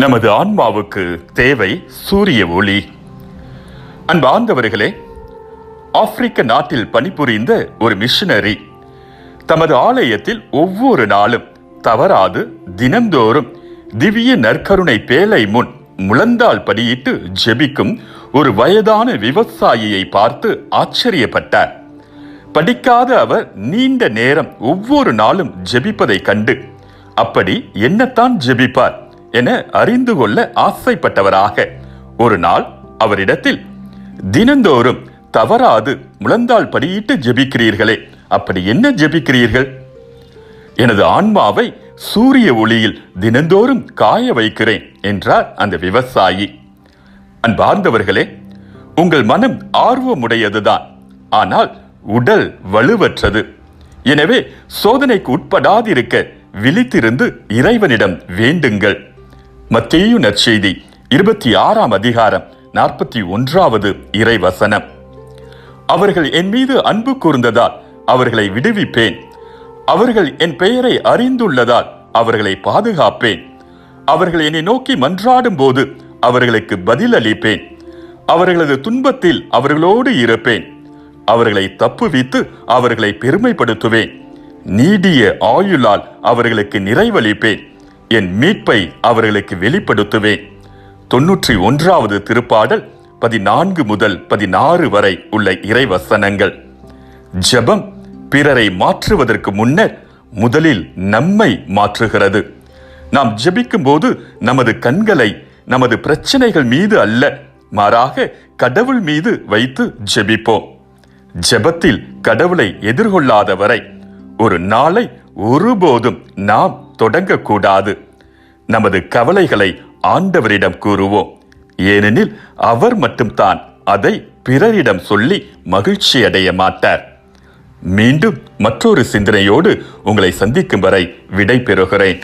நமது ஆன்மாவுக்கு தேவை சூரிய ஒளி. அன்பார்ந்தவர்களே, ஆப்பிரிக்க நாட்டில் பணிபுரிந்த ஒரு மிஷனரி தமது ஆலயத்தில் ஒவ்வொரு நாளும் தவறாது தினந்தோறும் திவ்ய நற்கருணை பேழை முன் முழந்தாள் படியிட்டு ஜெபிக்கும் ஒரு வயதான விவசாயியை பார்த்து ஆச்சரியப்பட்டார். படிக்காத அவர் நீண்ட நேரம் ஒவ்வொரு நாளும் ஜெபிப்பதை கண்டு அப்படி என்னத்தான் ஜெபிப்பார் என அறிந்து கொள்ள ஆசைப்பட்டவராக ஒரு நாள் அவரிடத்தில், தினந்தோறும் தவறாது முழந்தாள் படியிட்டு ஜெபிக்கிறீர்களே, அப்படி என்ன ஜெபிக்கிறீர்கள்? எனது ஆன்மாவை சூரிய ஒளியில் தினந்தோறும் காய வைக்கிறேன் என்றார் அந்த விவசாயி. அன்பார்ந்தவர்களே, உங்கள் மனம் ஆர்வமுடையதுதான், ஆனால் உடல் வலுவற்றது. எனவே சோதனைக்கு உட்படாதிருக்க விழித்திருந்து இறைவனிடம் வேண்டுங்கள். மத்தேயு நற்செய்தி 26ஆம் அதிகாரம் 41வது இறைவசனம். அவர்கள் என் மீது அன்பு கூர்ந்ததால் அவர்களை விடுவிப்பேன். அவர்கள் என் பெயரை அறிந்துள்ளதால் அவர்களை பாதுகாப்பேன். அவர்கள் என்னை நோக்கி மன்றாடும் போது அவர்களுக்கு பதில் அளிப்பேன். அவர்களது துன்பத்தில் அவர்களோடு இருப்பேன். அவர்களை தப்புவித்து அவர்களை பெருமைப்படுத்துவேன். நீடிய ஆயுளால் அவர்களுக்கு நிறைவளிப்பேன். என் மீட்பை அவர்களுக்கு வெளிப்படுத்துவேன். 91வது திருப்பாடல் 14 முதல் 16 வரை உள்ள இறைவசனங்கள். ஜெபம் பிறரை மாற்றுவதற்கு முன்னர் முதலில் நம்மை மாற்றுகிறது. நாம் ஜெபிக்கும் போது நமது கண்களை நமது பிரச்சனைகள் மீது அல்ல, மாறாக கடவுள் மீது வைத்து ஜெபிப்போம். ஜெபத்தில் கடவுளை எதிர்கொள்ளாதவரை ஒரு நாளை ஒருபோதும் நாம் தொடங்கக்கூடாது. நமது கவலைகளை ஆண்டவரிடம் கூறுவோம். ஏனெனில் அவர் மட்டும்தான் அதை பிறரிடம் சொல்லி மகிழ்ச்சி அடைய மாட்டார். மீண்டும் மற்றொரு சிந்தனையோடு உங்களை சந்திக்கும் வரை விடை பெறுகிறேன்.